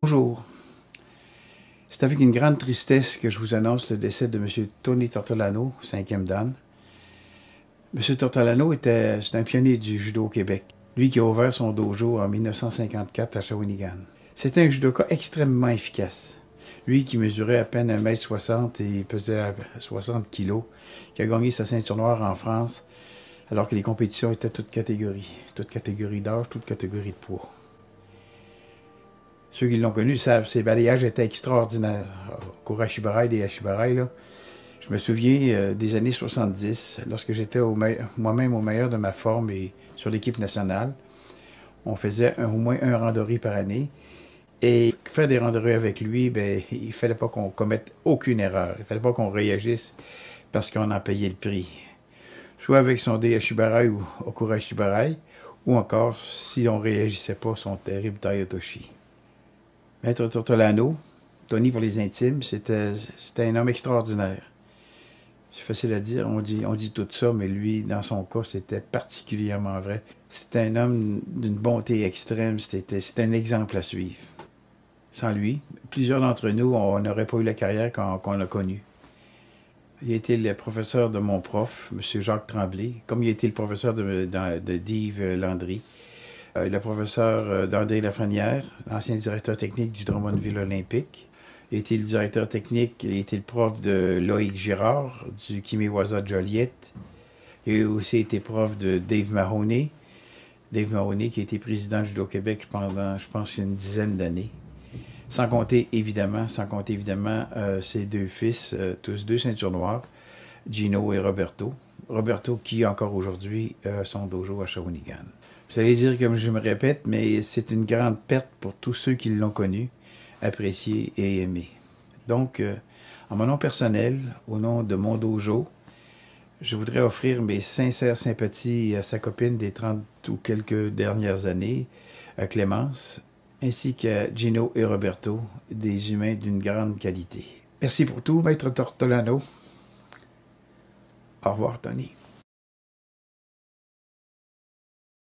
Bonjour. C'est avec une grande tristesse que je vous annonce le décès de M. Tony Tortolano, 5e dan. M. Tortolano c'est un pionnier du judo au Québec. Lui qui a ouvert son dojo en 1954 à Shawinigan. C'était un judoka extrêmement efficace. Lui qui mesurait à peine 1,60 m et pesait 60 kg, qui a gagné sa ceinture noire en France, alors que les compétitions étaient toutes catégories d'âge, toutes catégories de poids. Ceux qui l'ont connu savent, ses balayages étaient extraordinaires. Au Kura-Shibarai, des Hashibarai, là, je me souviens des années 70, lorsque j'étais moi-même au meilleur de ma forme et sur l'équipe nationale. On faisait au moins un randonnée par année. Et faire des randonnées avec lui, ben, il ne fallait pas qu'on commette aucune erreur. Il ne fallait pas qu'on réagisse parce qu'on en payait le prix. Soit avec son dé Hashibarai ou au Kura-Shibarai, ou encore, si on ne réagissait pas, son terrible Tai Otoshi. Maître Tortolano, Tony pour les intimes, c'était un homme extraordinaire. C'est facile à dire, on dit tout ça, mais lui, dans son cas, c'était particulièrement vrai. C'était un homme d'une bonté extrême, c'était un exemple à suivre. Sans lui, plusieurs d'entre nous, on n'aurait pas eu la carrière qu'on a connue. Il a été le professeur de mon prof, M. Jacques Tremblay, comme il a été le professeur de Yves Landry. Le professeur d'André Lafrenière, l'ancien directeur technique du Drummondville Olympique. Il a été le directeur technique, il a été le prof de Loïc Girard, du Kimiwaza Joliette. Il a aussi été prof de Dave Mahoney. Dave Mahoney qui a été président du Judo-Québec pendant, je pense, une dizaine d'années. Sans compter évidemment ses deux fils, tous deux ceintures noires, Gino et Roberto. Roberto qui, encore aujourd'hui, a son dojo à Shawinigan. Vous allez dire comme je me répète, mais c'est une grande perte pour tous ceux qui l'ont connu, apprécié et aimé. Donc, en mon nom personnel, au nom de mon dojo, je voudrais offrir mes sincères sympathies à sa copine des 30 ou quelques dernières années, à Clémence, ainsi qu'à Gino et Roberto, des humains d'une grande qualité. Merci pour tout, Maître Tortolano. Au revoir, Tony.